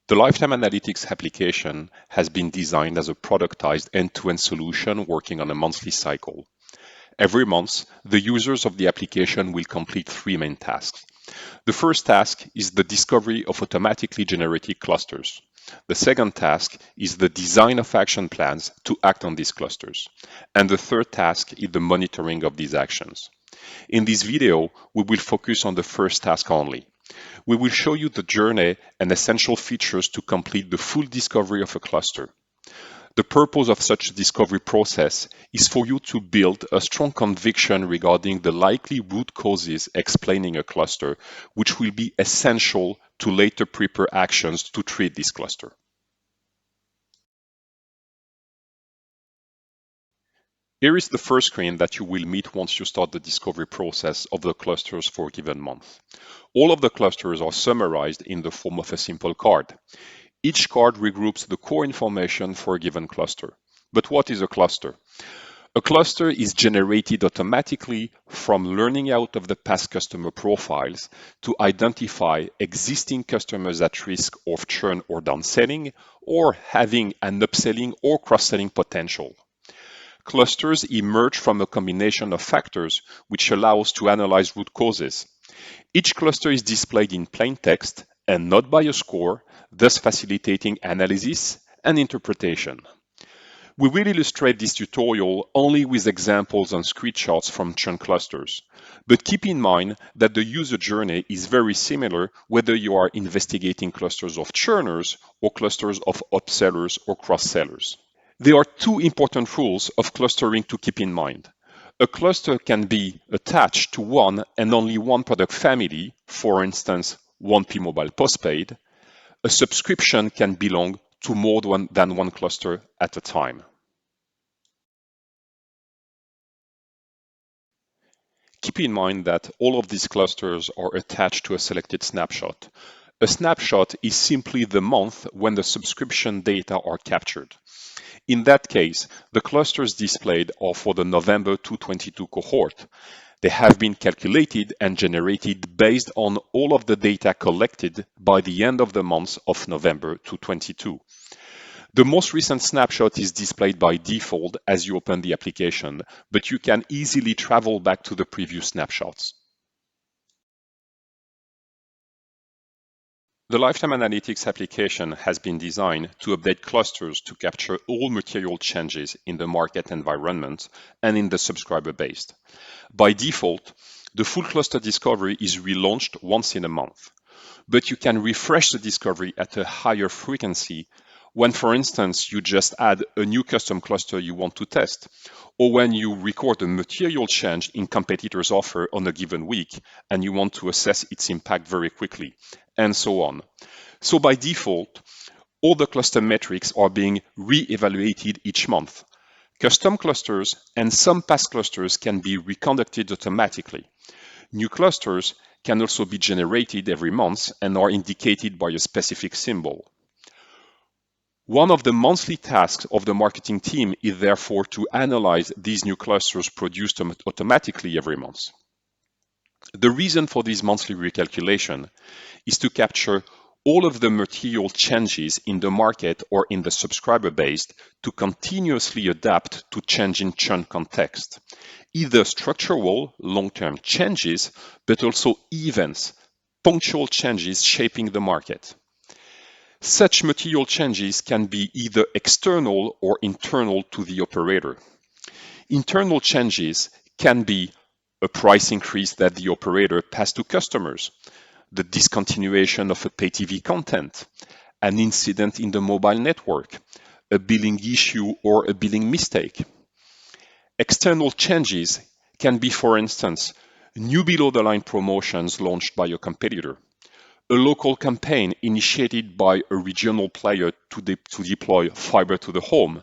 The Lifetime Analytics application has been designed as a productized end-to-end solution working on a monthly cycle. Every month, the users of the application will complete three main tasks. The first task is the discovery of automatically generated clusters. The second task is the design of action plans to act on these clusters. And the third task is the monitoring of these actions. In this video, we will focus on the first task only. We will show you the journey and essential features to complete the full discovery of a cluster. The purpose of such a discovery process is for you to build a strong conviction regarding the likely root causes explaining a cluster, which will be essential to later prepare actions to treat this cluster. Here is the first screen that you will meet once you start the discovery process of the clusters for a given month. All of the clusters are summarized in the form of a simple card. Each card regroups the core information for a given cluster. But what is a cluster? A cluster is generated automatically from learning out of the past customer profiles to identify existing customers at risk of churn or downselling, or having an upselling or cross-selling potential. Clusters emerge from a combination of factors which allow us to analyze root causes. Each cluster is displayed in plain text and not by a score, thus facilitating analysis and interpretation. We will illustrate this tutorial only with examples and screenshots from churn clusters, but keep in mind that the user journey is very similar whether you are investigating clusters of churners or clusters of upsellers or cross-sellers. There are two important rules of clustering to keep in mind. A cluster can be attached to one and only one product family, for instance, 1P mobile postpaid. A subscription can belong to more than one cluster at a time. Keep in mind that all of these clusters are attached to a selected snapshot. A snapshot is simply the month when the subscription data are captured. In that case, the clusters displayed are for the November 2022 cohort. They have been calculated and generated based on all of the data collected by the end of the month of November 2022. The most recent snapshot is displayed by default as you open the application, but you can easily travel back to the previous snapshots. The Lifetime Analytics application has been designed to update clusters to capture all material changes in the market environment and in the subscriber base. By default, the full cluster discovery is relaunched once in a month, but you can refresh the discovery at a higher frequency when, for instance, you just add a new custom cluster you want to test, or when you record a material change in competitors' offer on a given week and you want to assess its impact very quickly, and so on. So by default, all the cluster metrics are being re-evaluated each month. Custom clusters and some past clusters can be reconducted automatically. New clusters can also be generated every month and are indicated by a specific symbol. One of the monthly tasks of the marketing team is therefore to analyze these new clusters produced automatically every month. The reason for this monthly recalculation is to capture all of the material changes in the market or in the subscriber base to continuously adapt to changing churn context, either structural long-term changes, but also events, punctual changes shaping the market. Such material changes can be either external or internal to the operator. Internal changes can be a price increase that the operator passed to customers, the discontinuation of a pay TV content, an incident in the mobile network, a billing issue or a billing mistake. External changes can be, for instance, new below-the-line promotions launched by a competitor, a local campaign initiated by a regional player to deploy fiber to the home,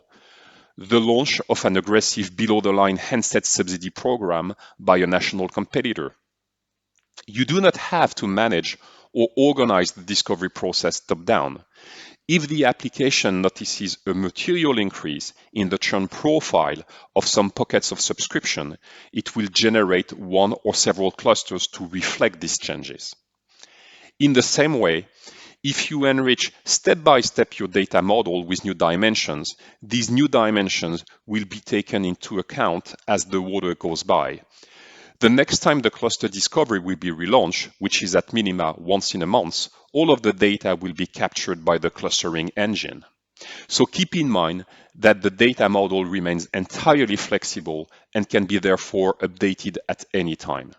the launch of an aggressive below-the-line handset subsidy program by a national competitor. You do not have to manage or organize the discovery process top-down. If the application notices a material increase in the churn profile of some pockets of subscription, it will generate one or several clusters to reflect these changes. In the same way, If you enrich step by step your data model with new dimensions, these new dimensions will be taken into account as the water goes by. The next time the cluster discovery will be relaunched, which is at minima once in a month, all of the data will be captured by the clustering engine. So keep in mind that the data model remains entirely flexible and can be therefore updated at any time.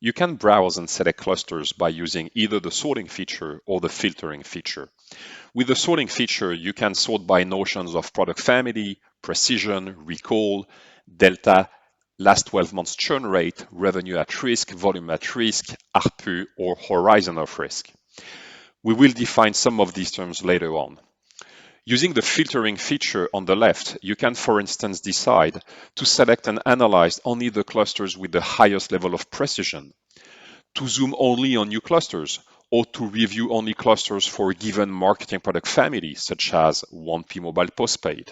You can browse and select clusters by using either the sorting feature or the filtering feature. With the sorting feature, you can sort by notions of product family, precision, recall, delta, last 12 months churn rate, revenue at risk, volume at risk, ARPU, or horizon of risk. We will define some of these terms later on. Using the filtering feature on the left, you can, for instance, decide to select and analyze only the clusters with the highest level of precision, to zoom only on new clusters, or to review only clusters for a given marketing product family, such as 1P mobile postpaid.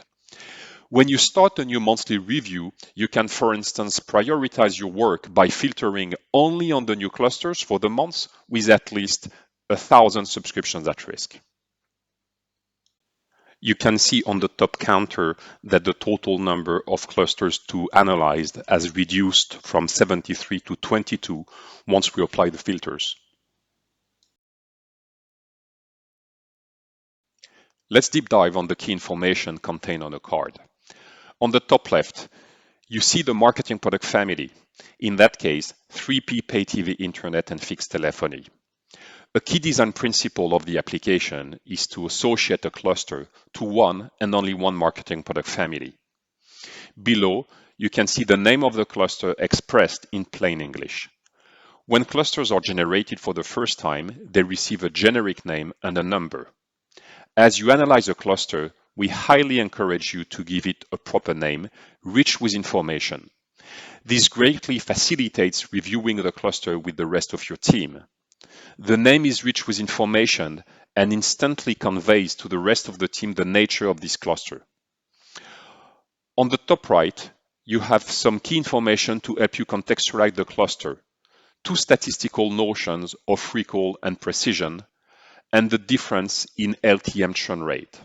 When you start a new monthly review, you can, for instance, prioritize your work by filtering only on the new clusters for the months with at least 1,000 subscriptions at risk. You can see on the top counter that the total number of clusters to analyze has reduced from 73 to 22 once we apply the filters. Let's deep dive on the key information contained on a card. On the top left, you see the marketing product family. In that case, 3P pay TV, internet, and fixed telephony. A key design principle of the application is to associate a cluster to one and only one marketing product family. Below, you can see the name of the cluster expressed in plain English. When clusters are generated for the first time, they receive a generic name and a number. As you analyze a cluster, we highly encourage you to give it a proper name, rich with information. This greatly facilitates reviewing the cluster with the rest of your team. The name is rich with information and instantly conveys to the rest of the team the nature of this cluster. On the top right, you have some key information to help you contextualize the cluster, two statistical notions of recall and precision, and the difference in LTM churn rate.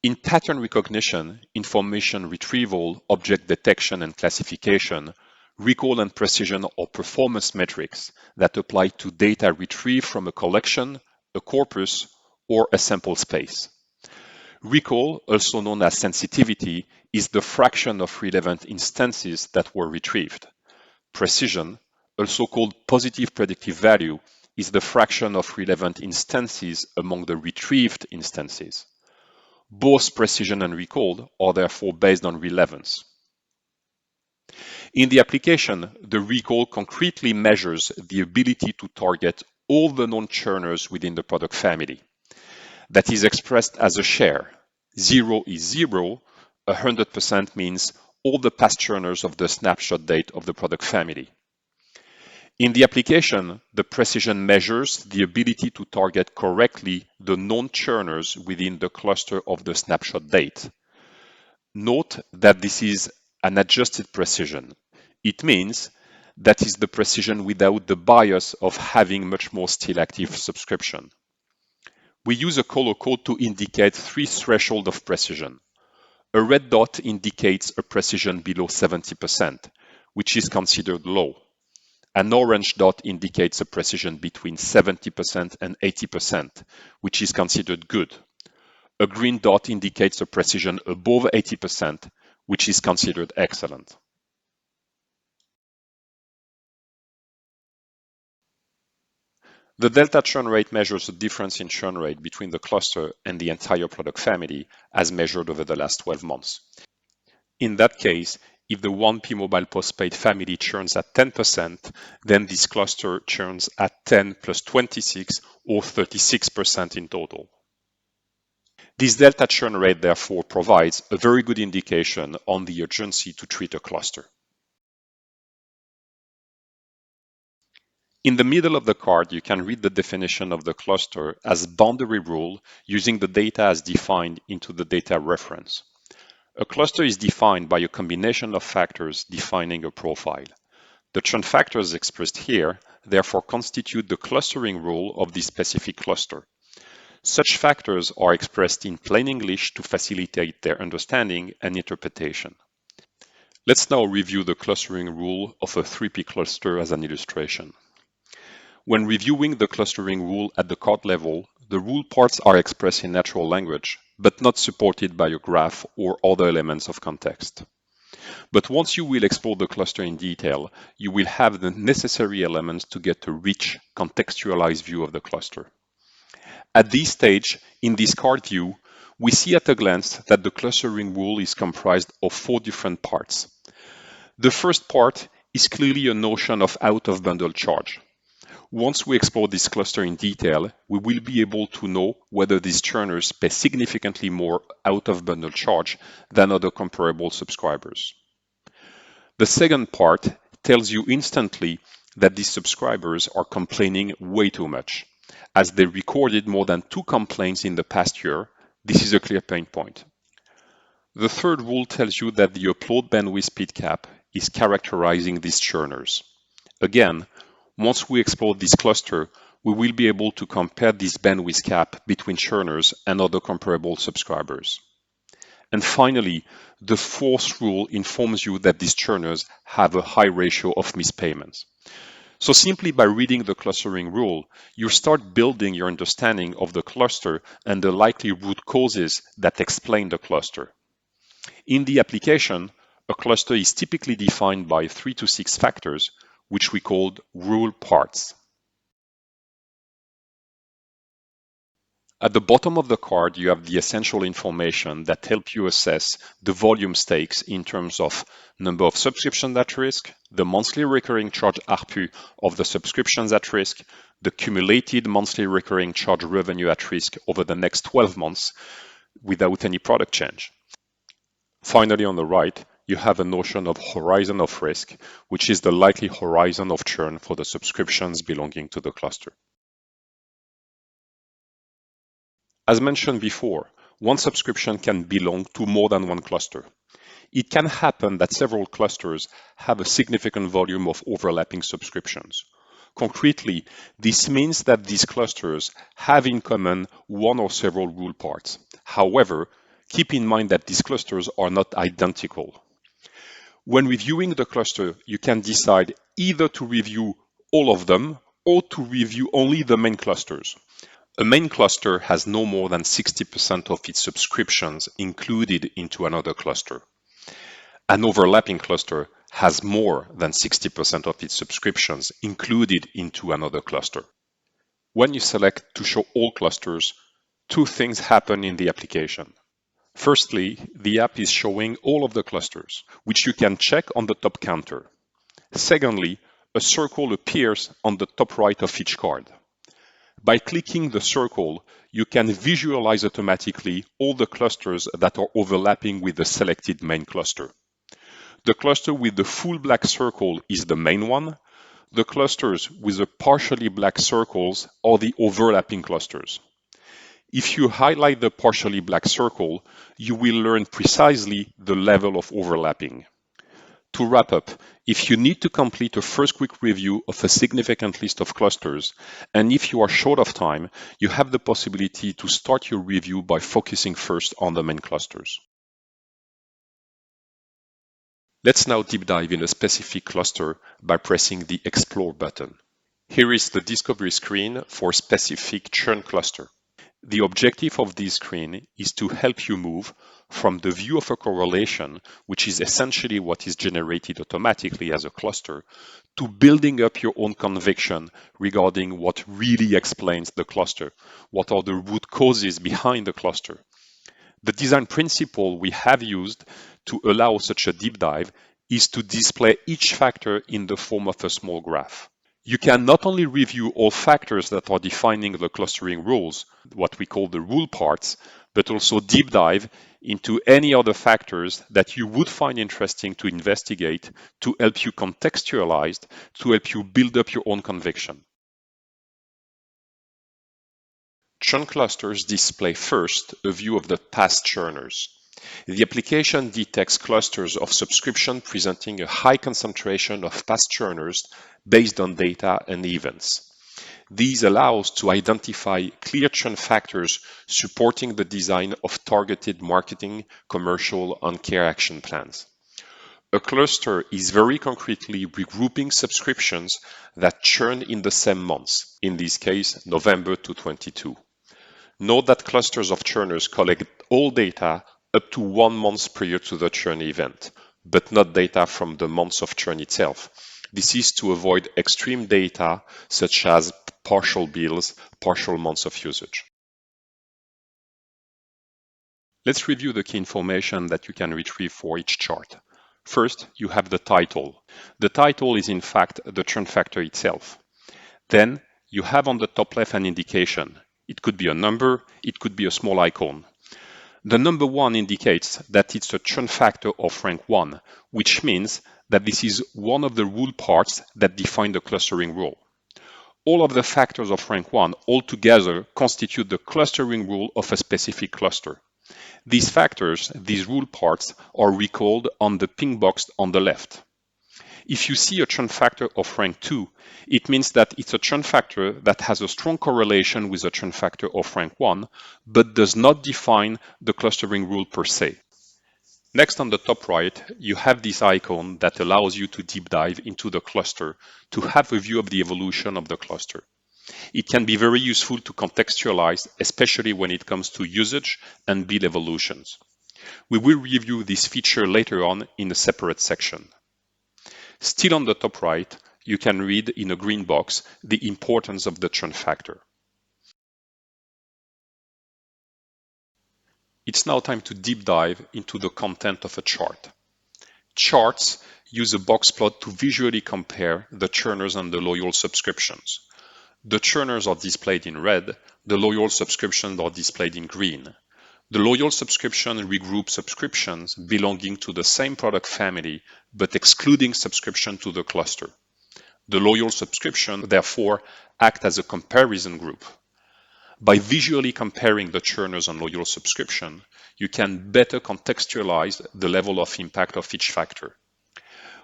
In pattern recognition, information retrieval, object detection and classification, recall and precision are performance metrics that apply to data retrieved from a collection, a corpus, or a sample space. Recall, also known as sensitivity, is the fraction of relevant instances that were retrieved. Precision, also called positive predictive value, is the fraction of relevant instances among the retrieved instances. Both precision and recall are therefore based on relevance. In the application, the recall concretely measures the ability to target all the non-churners within the product family. That is expressed as a share. 0 is 0, 100% means all the past churners of the snapshot date of the product family. In the application, the precision measures the ability to target correctly the non-churners within the cluster of the snapshot date. Note that this is an adjusted precision. It means that is the precision without the bias of having much more still active subscription. We use a color code to indicate three thresholds of precision. A red dot indicates a precision below 70%, which is considered low. An orange dot indicates a precision between 70% and 80%, which is considered good. A green dot indicates a precision above 80%, which is considered excellent. The delta churn rate measures the difference in churn rate between the cluster and the entire product family as measured over the last 12 months. In that case, if the 1P mobile postpaid family churns at 10%, then this cluster churns at 10 plus 26 or 36% in total. This delta churn rate therefore provides a very good indication on the urgency to treat a cluster. In the middle of the card, you can read the definition of the cluster as boundary rule using the data as defined into the data reference. A cluster is defined by a combination of factors defining a profile. The churn factors expressed here therefore constitute the clustering rule of this specific cluster. Such factors are expressed in plain English to facilitate their understanding and interpretation. Let's now review the clustering rule of a 3P cluster as an illustration. When reviewing the clustering rule at the card level, the rule parts are expressed in natural language, but not supported by a graph or other elements of context. But once you will explore the cluster in detail, you will have the necessary elements to get a rich, contextualized view of the cluster. At this stage, in this card view, we see at a glance that the clustering rule is comprised of 4 different parts. The first part is clearly a notion of out-of-bundle charge. Once we explore this cluster in detail, we will be able to know whether these churners pay significantly more out-of-bundle charge than other comparable subscribers. The second part tells you instantly that these subscribers are complaining way too much. As they recorded more than 2 complaints in the past year, this is a clear pain point. The third rule tells you that the upload bandwidth speed cap is characterizing these churners. Again, once we explore this cluster, we will be able to compare this bandwidth cap between churners and other comparable subscribers. And finally, the fourth rule informs you that these churners have a high ratio of mispayments. So simply by reading the clustering rule, you start building your understanding of the cluster and the likely root causes that explain the cluster. In the application, a cluster is typically defined by 3 to 6 factors, which we call rule parts. At the bottom of the card, you have the essential information that help you assess the volume stakes in terms of number of subscriptions at risk, the monthly recurring charge ARPU of the subscriptions at risk, the cumulated monthly recurring charge revenue at risk over the next 12 months without any product change. Finally, on the right, you have a notion of horizon of risk, which is the likely horizon of churn for the subscriptions belonging to the cluster. As mentioned before, one subscription can belong to more than one cluster. It can happen that several clusters have a significant volume of overlapping subscriptions. Concretely, this means that these clusters have in common one or several rule parts. However, keep in mind that these clusters are not identical. When reviewing the cluster, you can decide either to review all of them or to review only the main clusters. A main cluster has no more than 60% of its subscriptions included into another cluster. An overlapping cluster has more than 60% of its subscriptions included into another cluster. When you select to show all clusters, 2 things happen in the application. Firstly, the app is showing all of the clusters, which you can check on the top counter. Secondly, a circle appears on the top right of each card. By clicking the circle, you can visualize automatically all the clusters that are overlapping with the selected main cluster. The cluster with the full black circle is the main one. The clusters with the partially black circles are the overlapping clusters. If you highlight the partially black circle, you will learn precisely the level of overlapping. To wrap up, if you need to complete a first quick review of a significant list of clusters, and if you are short of time, you have the possibility to start your review by focusing first on the main clusters. Let's now deep dive in a specific cluster by pressing the Explore button. Here is the discovery screen for specific churn cluster. The objective of this screen is to help you move from the view of a correlation, which is essentially what is generated automatically as a cluster, to building up your own conviction regarding what really explains the cluster, what are the root causes behind the cluster. The design principle we have used to allow such a deep dive is to display each factor in the form of a small graph. You can not only review all factors that are defining the clustering rules, what we call the rule parts, but also deep dive into any other factors that you would find interesting to investigate to help you contextualize, to help you build up your own conviction. Churn clusters display first a view of the past churners. The application detects clusters of subscription presenting a high concentration of past churners based on data and events. These allows to identify clear churn factors supporting the design of targeted marketing, commercial, and care action plans. A cluster is very concretely regrouping subscriptions that churn in the same months, in this case November to 22. Note that clusters of churners collect all data up to 1 month prior to the churn event, but not data from the months of churn itself. This is to avoid extreme data such as partial bills, partial months of usage. Let's review the key information that you can retrieve for each chart. First, you have the title. The title is in fact the churn factor itself. Then you have on the top left an indication. It could be a number, it could be a small icon. The number 1 indicates that it's a churn factor of rank 1, which means that this is one of the rule parts that define the clustering rule. All of the factors of rank 1 altogether constitute the clustering rule of a specific cluster. These factors, these rule parts, are recalled on the pink box on the left. If you see a churn factor of rank 2, it means that it's a churn factor that has a strong correlation with a churn factor of rank 1, but does not define the clustering rule per se. Next, on the top right, you have this icon that allows you to deep dive into the cluster to have a view of the evolution of the cluster. It can be very useful to contextualize, especially when it comes to usage and bill evolutions. We will review this feature later on in a separate section. Still on the top right, you can read in a green box the importance of the churn factor. It's now time to deep dive into the content of a chart. Charts use a box plot to visually compare the churners and the loyal subscriptions. The churners are displayed in red, the loyal subscriptions are displayed in green. The loyal subscription regroup subscriptions belonging to the same product family but excluding subscription to the cluster. The loyal subscription, therefore, act as a comparison group. By visually comparing the churners and loyal subscription, you can better contextualize the level of impact of each factor.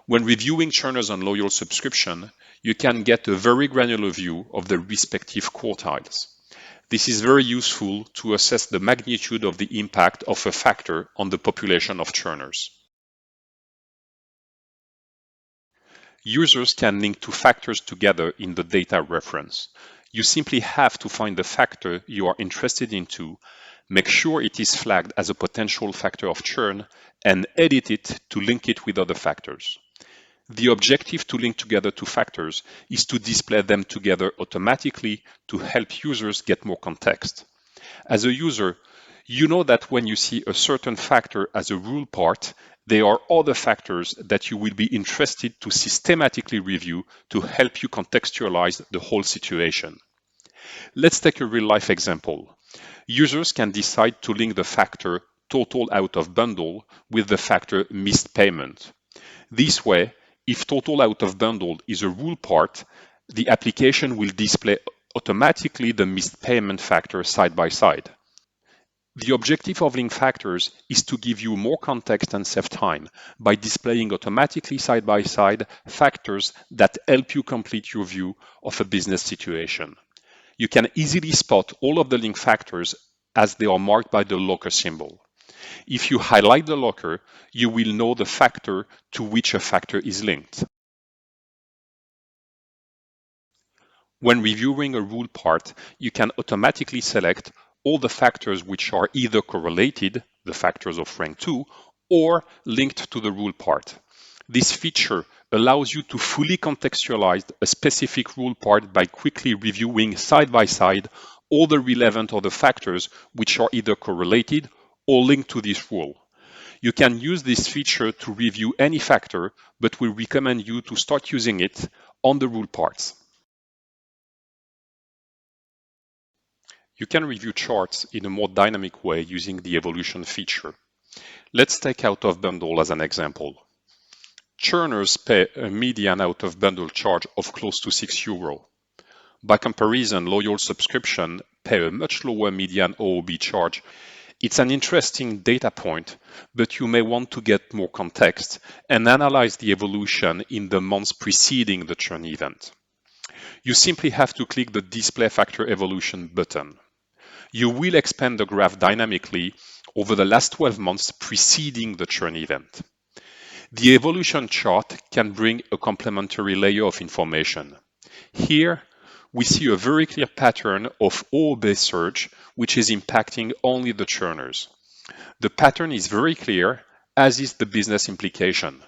When reviewing churners and loyal subscription, you can get a very granular view of the respective quartiles. This is very useful to assess the magnitude of the impact of a factor on the population of churners. Users can link two factors together in the data reference. You simply have to find the factor you are interested in, make sure it is flagged as a potential factor of churn, and edit it to link it with other factors. The objective to link together two factors is to display them together automatically to help users get more context. As a user, you know that when you see a certain factor as a rule part, there are other factors that you will be interested to systematically review to help you contextualize the whole situation. Let's take a real-life example. Users can decide to link the factor total out of bundle with the factor missed payment. This way, if total out of bundle is a rule part, the application will display automatically the missed payment factor side by side. The objective of link factors is to give you more context and save time by displaying automatically side by side factors that help you complete your view of a business situation. You can easily spot all of the link factors as they are marked by the locker symbol. If you highlight the locker, you will know the factor to which a factor is linked. When reviewing a rule part, you can automatically select all the factors which are either correlated, the factors of rank 2, or linked to the rule part. This feature allows you to fully contextualize a specific rule part by quickly reviewing side by side all the relevant other factors which are either correlated or linked to this rule. You can use this feature to review any factor, but we recommend you to start using it on the rule parts. You can review charts in a more dynamic way using the evolution feature. Let's take out of bundle as an example. Churners pay a median out of bundle charge of close to €6. By comparison, loyal subscription pay a much lower median OOB charge. It's an interesting data point, but you may want to get more context and analyze the evolution in the months preceding the churn event. You simply have to click the Display Factor Evolution button. You will expand the graph dynamically over the last 12 months preceding the churn event. The evolution chart can bring a complementary layer of information. Here, we see a very clear pattern of O-based search, which is impacting only the churners. The pattern is very clear, as is the business implication.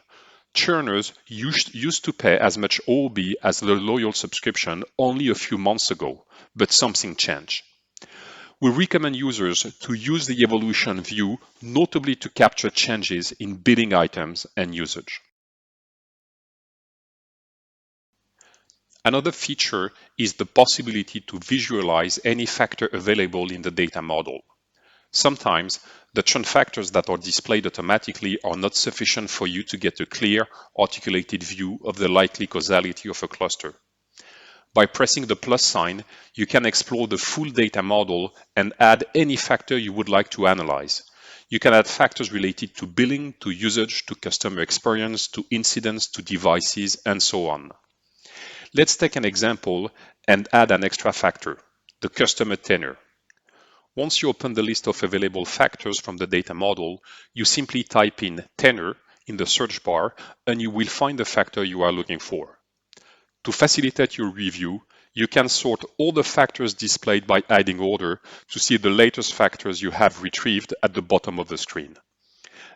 Churners used to pay as much OB as the loyal subscription only a few months ago, but something changed. We recommend users to use the evolution view, notably to capture changes in billing items and usage. Another feature is the possibility to visualize any factor available in the data model. Sometimes, the churn factors that are displayed automatically are not sufficient for you to get a clear, articulated view of the likely causality of a cluster. By pressing the plus sign, you can explore the full data model and add any factor you would like to analyze. You can add factors related to billing, to usage, to customer experience, to incidents, to devices, and so on. Let's take an example and add an extra factor, the customer tenure. Once you open the list of available factors from the data model, you simply type in tenure in the search bar and you will find the factor you are looking for. To facilitate your review, you can sort all the factors displayed by adding order to see the latest factors you have retrieved at the bottom of the screen.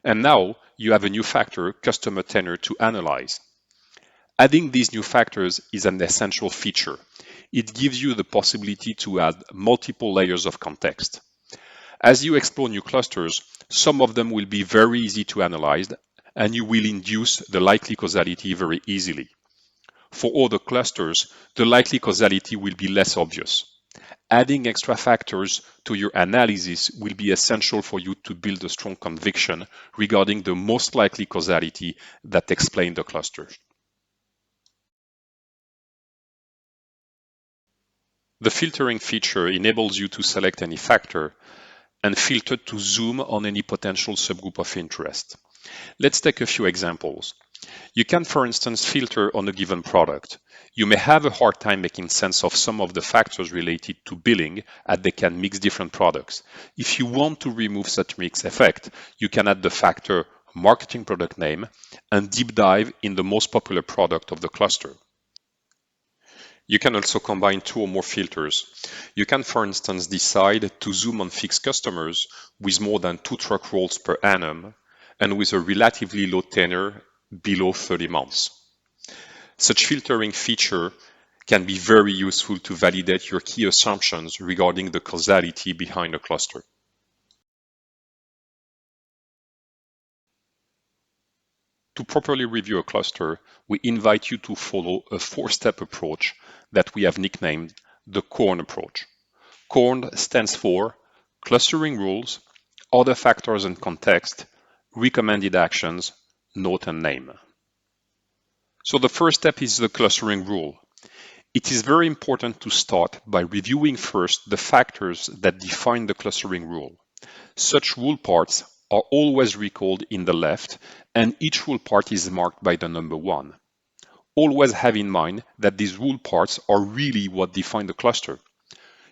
And now you have a new factor, customer tenure, to analyze. Adding these new factors is an essential feature. It gives you the possibility to add multiple layers of context. As you explore new clusters, some of them will be very easy to analyze, and you will induce the likely causality very easily. For other clusters, the likely causality will be less obvious. Adding extra factors to your analysis will be essential for you to build a strong conviction regarding the most likely causality that explains the cluster. The filtering feature enables you to select any factor and filter to zoom on any potential subgroup of interest. Let's take a few examples. You can, for instance, filter on a given product. You may have a hard time making sense of some of the factors related to billing, as they can mix different products. If you want to remove such mix effect, you can add the factor marketing product name and deep dive in the most popular product of the cluster. You can also combine two or more filters. You can, for instance, decide to zoom on fixed customers with more than 2 truck rolls per annum and with a relatively low tenure below 30 months. Such filtering feature can be very useful to validate your key assumptions regarding the causality behind a cluster. To properly review a cluster, we invite you to follow a 4-step approach that we have nicknamed the CORN approach. CORN stands for clustering rules, other factors and context, recommended actions, note and name. So the first step is the clustering rule. It is very important to start by reviewing first the factors that define the clustering rule. Such rule parts are always recalled in the left, and each rule part is marked by the number 1. Always have in mind that these rule parts are really what define the cluster.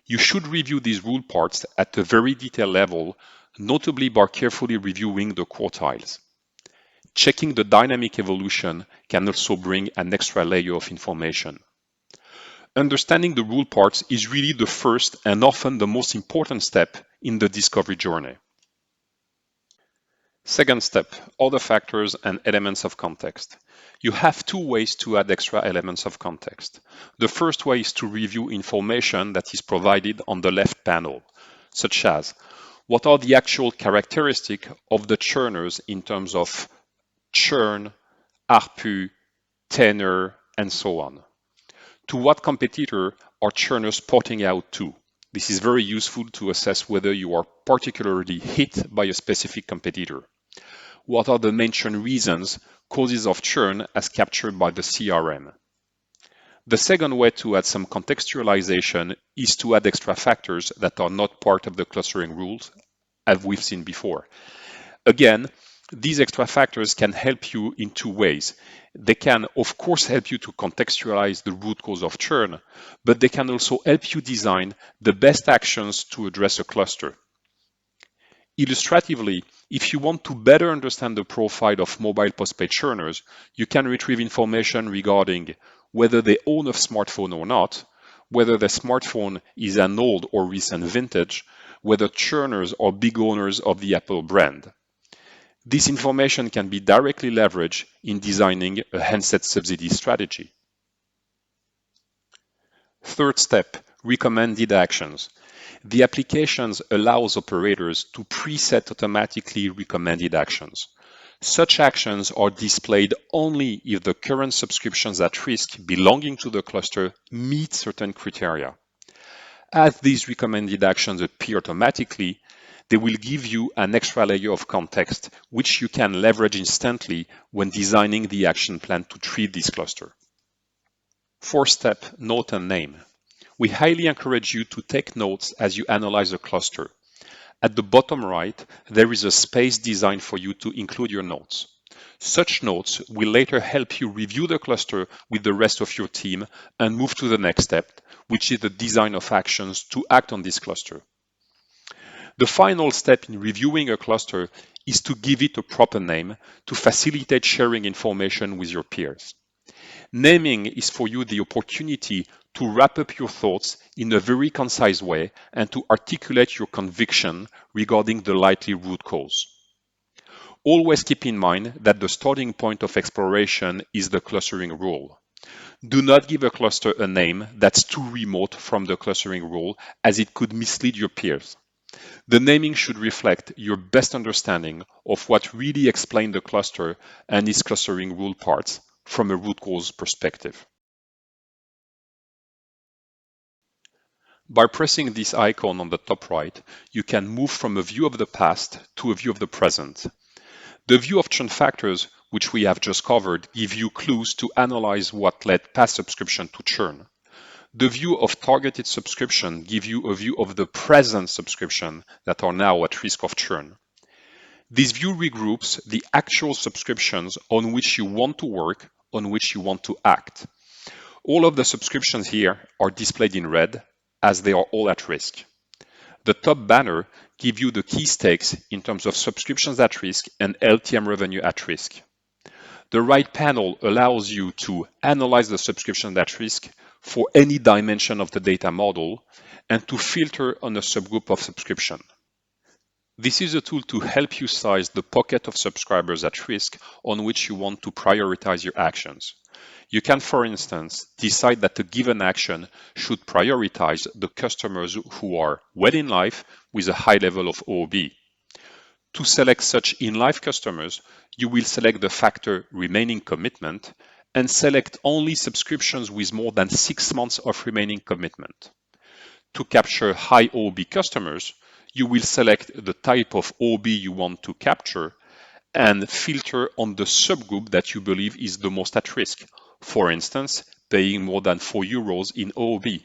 You should review these rule parts at a very detailed level, notably by carefully reviewing the quartiles. Checking the dynamic evolution can also bring an extra layer of information. Understanding the rule parts is really the first and often the most important step in the discovery journey. Second step, other factors and elements of context. You have 2 ways to add extra elements of context. The first way is to review information that is provided on the left panel, such as what are the actual characteristics of the churners in terms of churn, ARPU, tenure, and so on. To what competitor are churners porting out to? This is very useful to assess whether you are particularly hit by a specific competitor. What are the main churn reasons, causes of churn as captured by the CRM? The second way to add some contextualization is to add extra factors that are not part of the clustering rules as we've seen before. Again, these extra factors can help you in two ways. They can, of course, help you to contextualize the root cause of churn, but they can also help you design the best actions to address a cluster. Illustratively, if you want to better understand the profile of mobile postpaid churners, you can retrieve information regarding whether they own a smartphone or not, whether the smartphone is an old or recent vintage, whether churners are big owners of the Apple brand. This information can be directly leveraged in designing a handset subsidy strategy. Third step, recommended actions. The applications allows operators to preset automatically recommended actions. Such actions are displayed only if the current subscriptions at risk belonging to the cluster meet certain criteria. As these recommended actions appear automatically, they will give you an extra layer of context which you can leverage instantly when designing the action plan to treat this cluster. Fourth step, note and name. We highly encourage you to take notes as you analyze a cluster. At the bottom right, there is a space designed for you to include your notes. Such notes will later help you review the cluster with the rest of your team and move to the next step, which is the design of actions to act on this cluster. The final step in reviewing a cluster is to give it a proper name to facilitate sharing information with your peers. Naming is for you the opportunity to wrap up your thoughts in a very concise way and to articulate your conviction regarding the likely root cause. Always keep in mind that the starting point of exploration is the clustering rule. Do not give a cluster a name that's too remote from the clustering rule, as it could mislead your peers. The naming should reflect your best understanding of what really explains the cluster and its clustering rule parts from a root cause perspective. By pressing this icon on the top right, you can move from a view of the past to a view of the present. The view of churn factors, which we have just covered, give you clues to analyze what led past subscription to churn. The view of targeted subscription gives you a view of the present subscription that are now at risk of churn. This view regroups the actual subscriptions on which you want to work, on which you want to act. All of the subscriptions here are displayed in red, as they are all at risk. The top banner gives you the key stakes in terms of subscriptions at risk and LTM revenue at risk. The right panel allows you to analyze the subscription at risk for any dimension of the data model and to filter on a subgroup of subscription. This is a tool to help you size the pocket of subscribers at risk on which you want to prioritize your actions. You can, for instance, decide that a given action should prioritize the customers who are well in life with a high level of OOB. To select such in-life customers, you will select the factor remaining commitment and select only subscriptions with more than 6 months of remaining commitment. To capture high OOB customers, you will select the type of OOB you want to capture and filter on the subgroup that you believe is the most at risk. For instance, paying more than €4 in OOB.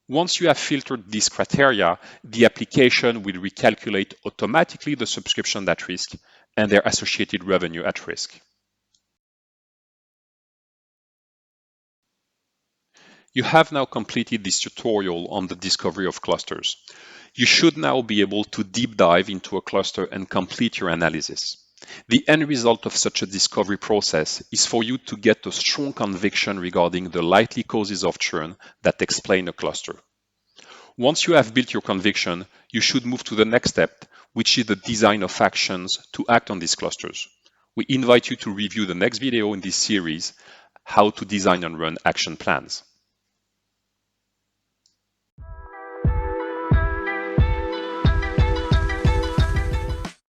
Once you have filtered these criteria, the application will recalculate automatically the subscription at risk and their associated revenue at risk. You have now completed this tutorial on the discovery of clusters. You should now be able to deep dive into a cluster and complete your analysis. The end result of such a discovery process is for you to get a strong conviction regarding the likely causes of churn that explain a cluster. Once you have built your conviction, you should move to the next step, which is the design of actions to act on these clusters. We invite you to review the next video in this series, How to Design and Run Action Plans.